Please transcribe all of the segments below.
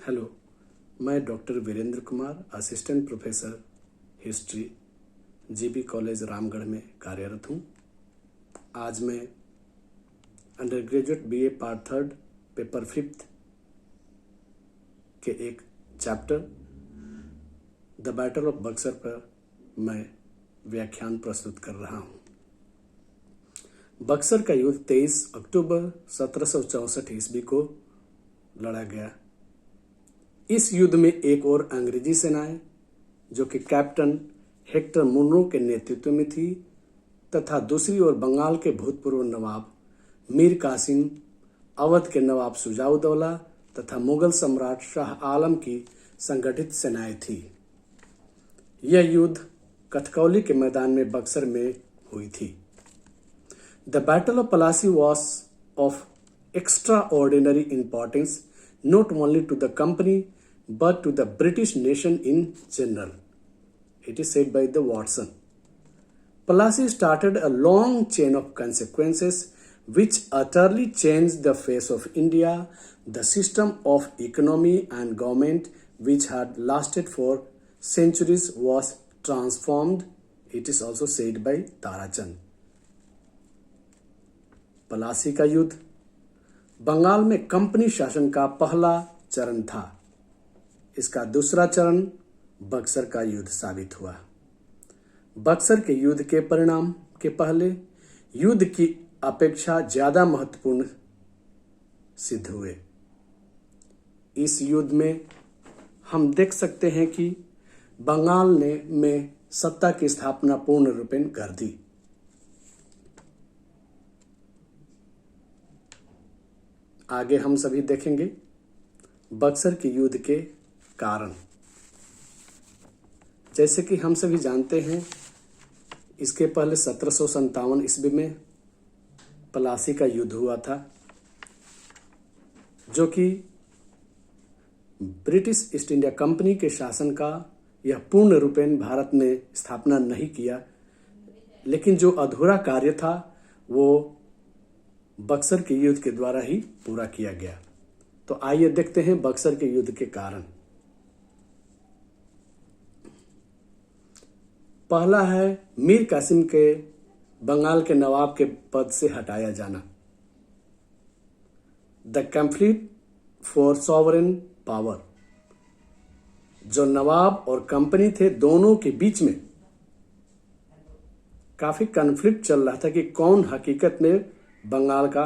Hello, मैं doctor Virendra Kumar, assistant professor history, GB college Ramgarh में कार्यरत हूँ। आज मैं undergraduate BA part 3 paper 5 के एक chapter the battle of Buxar पर मैं व्याख्यान प्रस्तुत कर रहा हूँ। बक्सर का युद्ध 23 अक्टूबर 1764 ईस्वी को लड़ा गया। इस युद्ध में एक और अंग्रेजी सेनाएं जो कि कैप्टन हेक्टर मुनरो के नेतृत्व में थी तथा दूसरी ओर बंगाल के भूतपूर्व नवाब मीर कासिम, अवध के नवाब शुजाउद्दौला तथा मुगल सम्राट शाह आलम की संगठित सेनाएं थी। यह युद्ध कथकौली के मैदान में बक्सर में हुई थी। The battle of Plassey was of extraordinary importance not only to the company but to the British nation in general. It is said by the Watson. Plassey started a long chain of consequences which utterly changed the face of India. The system of economy and government which had lasted for centuries was transformed. It is also said by Tarachand. Plassey का युद्ध बंगाल में company शासन का पहला चरण था। इसका दूसरा चरण बक्सर का युद्ध साबित हुआ। बक्सर के युद्ध के परिणाम के पहले युद्ध की अपेक्षा ज्यादा महत्वपूर्ण सिद्ध हुए। इस युद्ध में हम देख सकते हैं कि बंगाल ने में सत्ता की स्थापना पूर्ण रूपेण कर दी। आगे हम सभी देखेंगे बक्सर के युद्ध के कारण। जैसे कि हम सभी जानते हैं, इसके पहले 1757 ईस्वी में पलासी का युद्ध हुआ था, जो कि ब्रिटिश ईस्ट इंडिया कंपनी के शासन का यह पूर्ण रूपेण भारत में स्थापना नहीं किया, लेकिन जो अधूरा कार्य था वो बक्सर के युद्ध के द्वारा ही पूरा किया गया। तो आइए देखते हैं बक्सर के युद्ध के कारण। पहला है मीर कासिम के बंगाल के नवाब के पद से हटाया जाना। The conflict for sovereign power. जो नवाब और कंपनी थे, दोनों के बीच में काफी कॉन्फ्लिक्ट चल रहा था कि कौन हकीकत में बंगाल का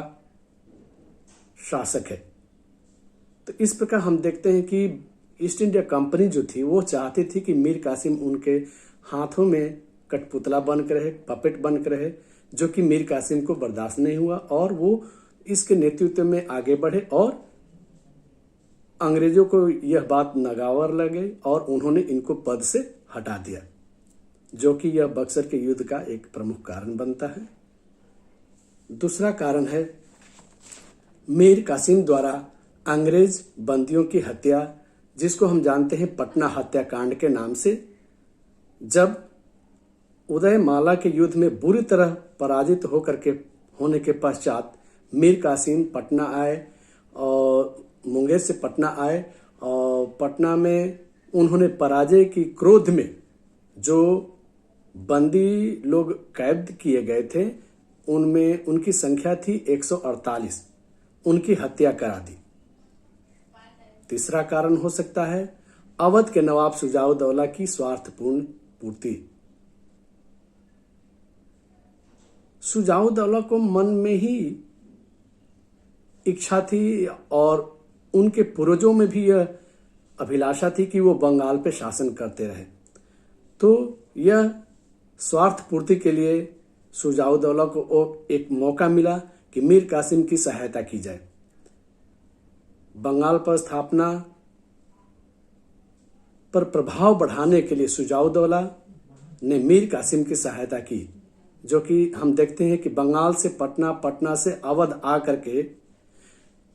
शासक है। तो इस प्रकार हम देखते हैं कि ईस्ट इंडिया कंपनी जो थी वो चाहती थी कि मीर कासिम उनके हाथों में कठपुतला बनकर रहे, पपेट बनकर रहे, जो कि मीर कासिम को बर्दाश्त नहीं हुआ और वो इसके नेतृत्व में आगे बढ़े और अंग्रेजों को यह बात नागवार लगे और उन्होंने इनको पद से हटा दिया, जो कि यह बक्सर के युद्ध का एक प्रमुख कारण बनता है। दूसरा कारण है मीर कासिम द्वारा अंग्रेज बंदियों की हत्या, जिसको हम जानते हैं पटना हत्याकांड के नाम से। जब उदयमाला के युद्ध में बुरी तरह पराजित होने के पश्चात मीर कासिम पटना आए और मुंगेर से पटना आए और पटना में उन्होंने पराजय की क्रोध में जो बंदी लोग कैद किए गए थे उनमें उनकी संख्या थी 148, उनकी हत्या करा दी। तीसरा कारण हो सकता है अवध के नवाब शुजाउद्दौला की स्वार्थपूर्ण पूर्ति। शुजाउद्दौला को मन में ही इच्छा थी और उनके पूर्वजों में भी यह अभिलाषा थी कि वो बंगाल पे शासन करते रहे। तो यह स्वार्थ पूर्ति के लिए शुजाउद्दौला को एक मौका मिला कि मीर कासिम की सहायता की जाए। बंगाल पर स्थापना पर प्रभाव बढ़ाने के लिए शुजाउद्दौला ने मीर कासिम की सहायता की, जो कि हम देखते हैं कि बंगाल से पटना, पटना से अवध आकर के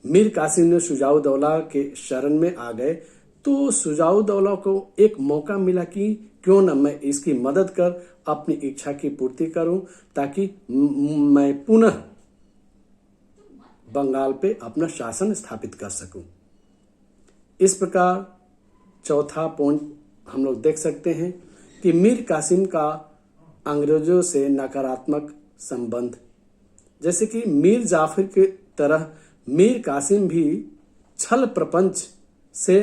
मीर कासिम ने शुजाउद्दौला के शरण में आ गए। तो शुजाउद्दौला को एक मौका मिला कि क्यों न मैं इसकी मदद कर अपनी इच्छा की पूर्ति करूं, ताकि मैं पुनः बंगाल पे अपना शासन स्थापित कर सकूं। इस प्रकार चौथा पॉइंट हम लोग देख सकते हैं कि मीर कासिम का अंग्रेजों से नकारात्मक संबंध, जैसे कि मीर जाफर की तरह मीर कासिम भी छल प्रपंच से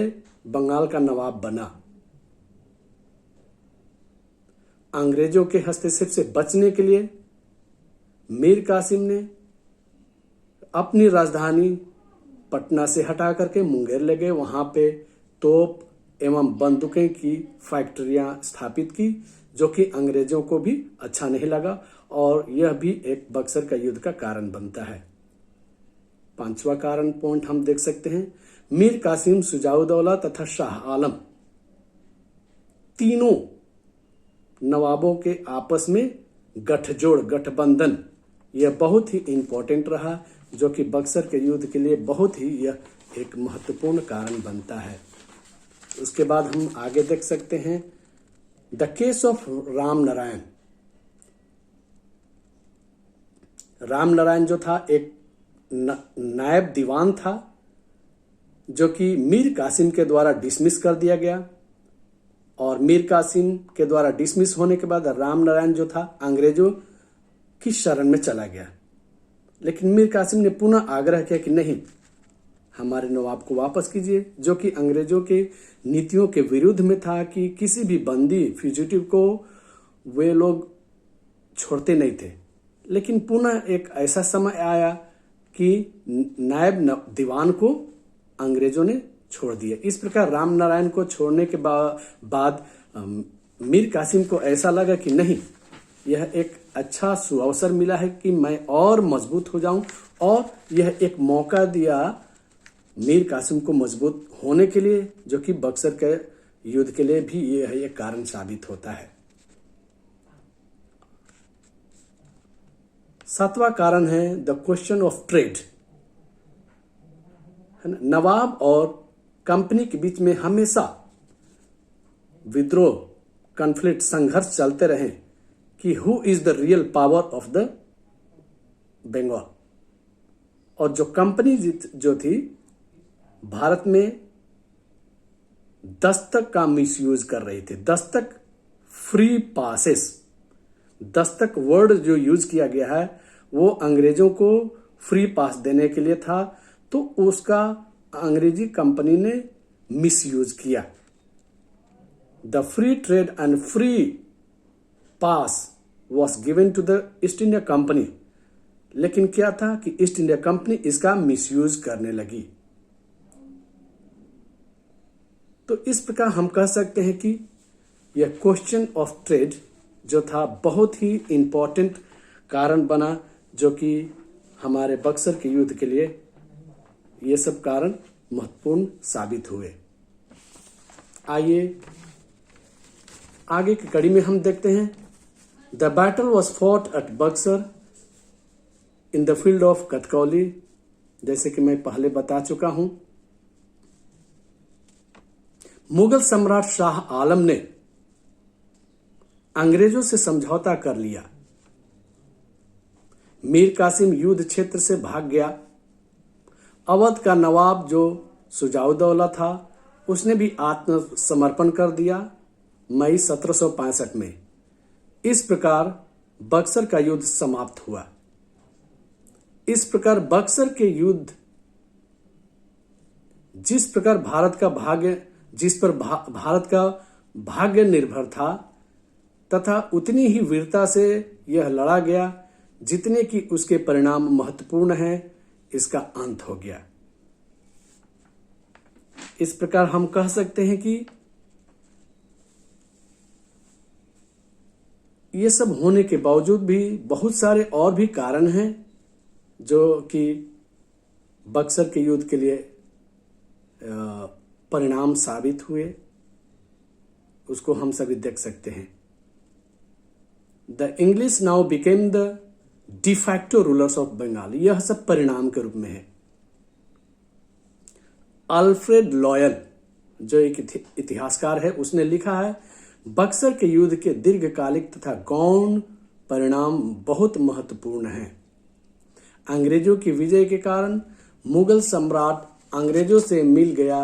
बंगाल का नवाब बना। अंग्रेजों के हस्तक्षेप से बचने के लिए मीर कासिम ने अपनी राजधानी पटना से हटा करके मुंगेर ले गए। वहां पे तोप एवं बंदूकें की फैक्ट्रियां स्थापित की, जो कि अंग्रेजों को भी अच्छा नहीं लगा और यह भी एक बक्सर का युद्ध का कारण बनता है। पांचवा कारण पॉइंट हम देख सकते हैं, मीर कासिम, शुजाउद्दौला तथा शाह आलम तीनों नवाबों के आपस में गठजोड़, गठबंधन, यह बहुत ही इंपॉर्टेंट रहा, जो कि बक्सर के युद्ध के लिए बहुत ही यह एक महत्वपूर्ण कारण बनता है। उसके बाद हम आगे देख सकते हैं the case of Ram Narayan. Ram Narayan जो था एक नायब दीवान था, जो कि मीर कासिम के द्वारा डिसमिस कर दिया गया और मीर कासिम के द्वारा डिसमिस होने के बाद राम नारायण जो था अंग्रेजों की शरण में चला गया। लेकिन मीर कासिम ने पुनः आग्रह किया कि नहीं, हमारे नवाब को वापस कीजिए, जो कि अंग्रेजों के नीतियों के विरुद्ध में था कि किसी भी बंदी फ्यूजिटिव को वे लोग छोड़ते नहीं थे। लेकिन पुनः एक ऐसा समय आया कि नायब दीवान को अंग्रेजों ने छोड़ दिया। इस प्रकार राम नारायण को छोड़ने के बाद मीर कासिम को ऐसा लगा कि नहीं, यह एक अच्छा सुअवसर मिला है कि मैं और मजबूत हो जाऊं, और यह एक मौका दिया मीर कासिम को मजबूत होने के लिए, जो कि बक्सर के युद्ध के लिए भी यह एक कारण साबित होता है। सातवां कारण है द क्वेश्चन ऑफ ट्रेड। नवाब और कंपनी के बीच में हमेशा विद्रोह, कॉन्फ्लिक्ट, संघर्ष चलते रहे कि who is the real power of the Bengal. और जो कंपनी जो थी भारत में दस्तक का मिसयूज कर रही थी। Dastak, free passes, Dastak word जो यूज किया गया है वो अंग्रेजों को फ्री पास देने के लिए था, तो उसका अंग्रेजी कंपनी ने मिसयूज किया। The free trade and free pass was given to the East India company. लेकिन क्या था कि ईस्ट इंडिया कंपनी इसका मिसयूज करने लगी। तो इस प्रकार हम कह सकते हैं कि यह क्वेश्चन ऑफ ट्रेड जो था बहुत ही इंपॉर्टेंट कारण बना, जो कि हमारे बक्सर के युद्ध के लिए ये सब कारण महत्वपूर्ण साबित हुए। आइए आगे की कड़ी में हम देखते हैं the battle was fought at Buxar in the field of Kathkauli. जैसे कि मैं पहले बता चुका हूं, मुगल सम्राट शाह आलम ने अंग्रेजों से समझौता कर लिया। मीर कासिम युद्ध क्षेत्र से भाग गया। अवध का नवाब जो शुजाउद्दौला था उसने भी आत्मसमर्पण कर दिया मई 1765 में। इस प्रकार बक्सर का युद्ध समाप्त हुआ। इस प्रकार बक्सर के युद्ध जिस पर भारत का भाग्य निर्भर था, तथा उतनी ही वीरता से यह लड़ा गया जितने कि उसके परिणाम महत्वपूर्ण हैं, इसका अंत हो गया। इस प्रकार हम कह सकते हैं कि ये सब होने के बावजूद भी बहुत सारे और भी कारण हैं जो कि बक्सर के युद्ध के लिए परिणाम साबित हुए, उसको हम सभी देख सकते हैं। The English now became the de facto rulers of Bengal. यह सब परिणाम के रूप में है। अल्फ्रेड लॉयल जो एक इतिहासकार है, उसने लिखा है बक्सर के युद्ध के दीर्घकालिक तथा गौण परिणाम बहुत महत्वपूर्ण हैं। अंग्रेजों की विजय के कारण मुगल सम्राट अंग्रेजों से मिल गया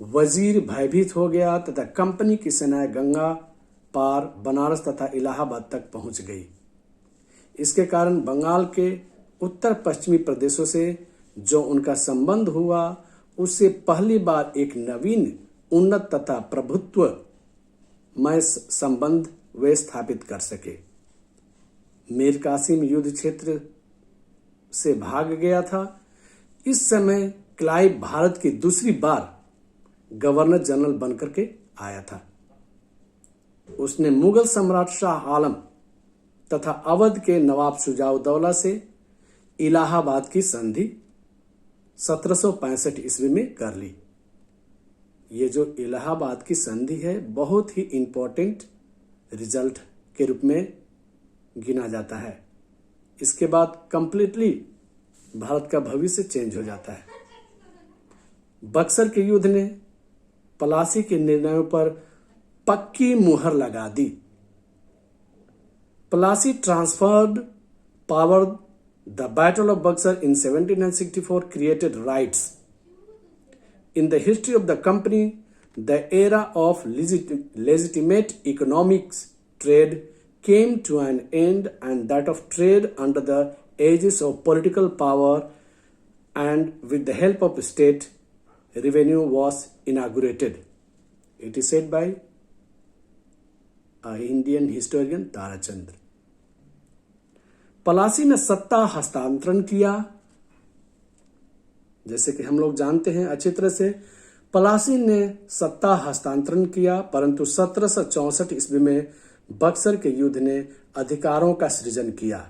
वजीर भयभीत हो गया तथा कंपनी की सेनाएं गंगा पार बनारस तथा इलाहाबाद तक पहुंच गई। इसके कारण बंगाल के उत्तर पश्चिमी प्रदेशों से जो उनका संबंध हुआ उससे पहली बार एक नवीन उन्नत तथा प्रभुत्वमय संबंध वे स्थापित कर सके। मीर कासिम युद्ध क्षेत्र से भाग गया था। इस समय क्लाइव भारत की दूसरी बार गवर्नर जनरल बनकर के आया था। उसने मुगल सम्राट शाह आलम तथा अवध के नवाब शुजाउद्दौला से इलाहाबाद की संधि 1765 ईस्वी में कर ली। ये जो इलाहाबाद की संधि है बहुत ही इंपॉर्टेंट रिजल्ट के रूप में गिना जाता है। इसके बाद कंप्लीटली भारत का भविष्य चेंज हो जाता है। बक्सर के युद्ध ने पलासी के निर्णयों पर पक्की मुहर लगा दी। Plassey transferred power. The Battle of Buxar in 1764 created rights. In the history of the company, the era of legitimate economics trade came to an end, and that of trade under the aegis of political power and with the help of state revenue was inaugurated. It is said by Indian historian Tarachandra. Plassey ने सत्ता हस्तांतरण किया। जैसे कि हम लोग जानते हैं अच्छी तरह से, पलासी ने सत्ता हस्तांतरण किया, परंतु 1764 ईस्वी में बक्सर के युद्ध ने अधिकारों का सृजन किया।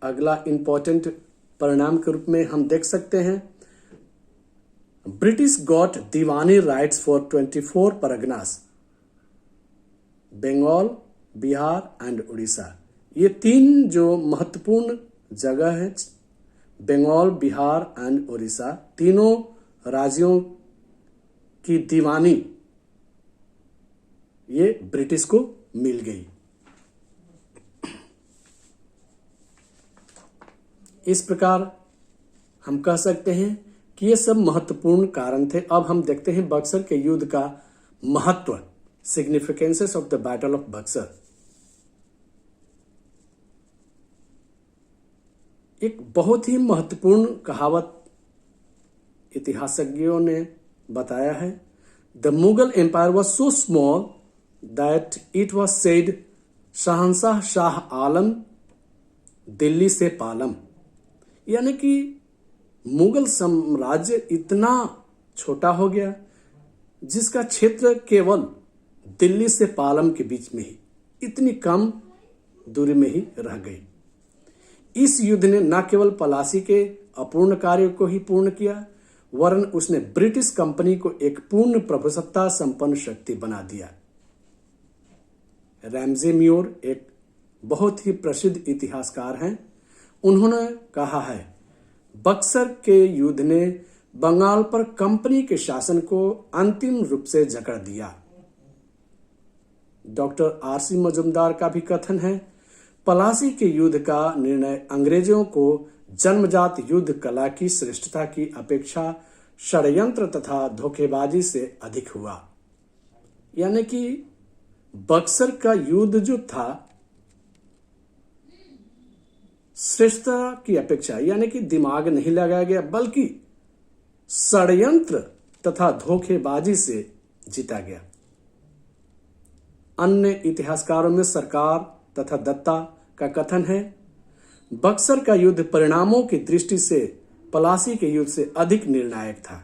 अगला इंपॉर्टेंट परिणाम के रूप में हम देख सकते हैं, British got diwani rights for 24 Parganas, Bengal, Bihar and Orissa. ये तीन जो महत्वपूर्ण जगह है, बंगाल, बिहार एंड उड़ीसा, तीनों राज्यों की दीवानी ये ब्रिटिश को मिल गई। इस प्रकार हम कह सकते हैं कि ये सब महत्वपूर्ण कारण थे। अब हम देखते हैं बक्सर के युद्ध का महत्व, significances of the battle of Buxar. एक बहुत ही महत्वपूर्ण कहावत इतिहासज्ञों ने बताया है, the Mughal empire was so small that it was said Shahenshah Shah आलम दिल्ली से पालम। यानी कि मुगल साम्राज्य इतना छोटा हो गया जिसका क्षेत्र केवल दिल्ली से पालम के बीच में ही, इतनी कम दूरी में ही रह गई। इस युद्ध ने न केवल पलासी के अपूर्ण कार्य को ही पूर्ण किया, वरन उसने ब्रिटिश कंपनी को एक पूर्ण प्रभुसत्ता संपन्न शक्ति बना दिया। रैमजे म्योर एक बहुत ही प्रसिद्ध इतिहासकार हैं। उन्होंने कहा है, बक्सर के युद्ध ने बंगाल पर कंपनी के शासन को अंतिम रूप से जकड़ दिया। डॉक्टर आरसी मजुमदार का भी कथन है, पलासी के युद्ध का निर्णय अंग्रेजों को जन्मजात युद्ध कला की श्रेष्ठता की अपेक्षा षड्यंत्र तथा धोखेबाजी से अधिक हुआ। यानी कि बक्सर का युद्ध जो था श्रेष्ठता की अपेक्षा, यानी कि दिमाग नहीं लगाया गया बल्कि षड्यंत्र तथा धोखेबाजी से जीता गया। अन्य इतिहासकारों में सरकार तथा दत्ता का कथन है, बक्सर का युद्ध परिणामों की दृष्टि से पलासी के युद्ध से अधिक निर्णायक था।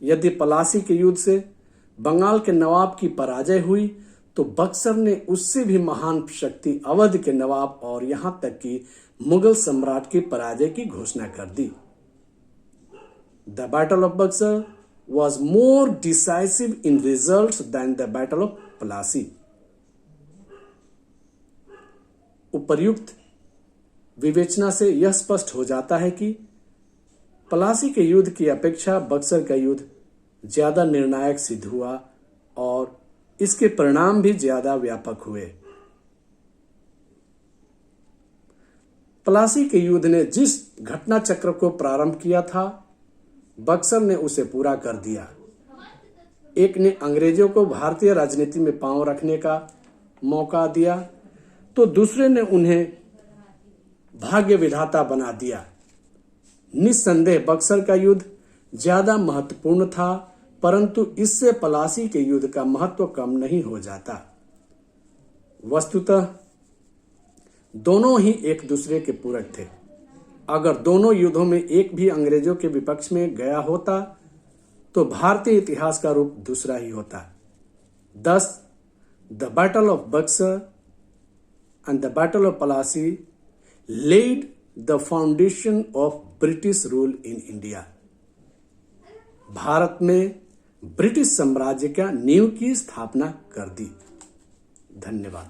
यदि पलासी के युद्ध से बंगाल के नवाब की पराजय हुई तो बक्सर ने उससे भी महान शक्ति अवध के नवाब और यहां तक कि मुगल सम्राट की पराजय की घोषणा कर दी। The battle of Buxar was more decisive in result than the battle of Plassey. उपर्युक्त विवेचना से यह स्पष्ट हो जाता है कि पलासी के युद्ध की अपेक्षा बक्सर का युद्ध ज्यादा निर्णायक सिद्ध हुआ और इसके परिणाम भी ज्यादा व्यापक हुए। पलासी के युद्ध ने जिस घटना चक्र को प्रारंभ किया था बक्सर ने उसे पूरा कर दिया। एक ने अंग्रेजों को भारतीय राजनीति में पांव रखने का मौका दिया, तो दूसरे ने उन्हें भाग्य विधाता बना दिया। निस्संदेह बक्सर का युद्ध ज्यादा महत्वपूर्ण था, परंतु इससे पलासी के युद्ध का महत्व कम नहीं हो जाता। वस्तुतः दोनों ही एक दूसरे के पूरक थे। अगर दोनों युद्धों में एक भी अंग्रेजों के विपक्ष में गया होता तो भारतीय इतिहास का रूप दूसरा ही होता। Thus, the Battle of Buxar and the Battle of Plassey laid the foundation of British rule in India. Bharat में ब्रिटिश साम्राज्य का नींव की स्थापना कर दी। धन्यवाद।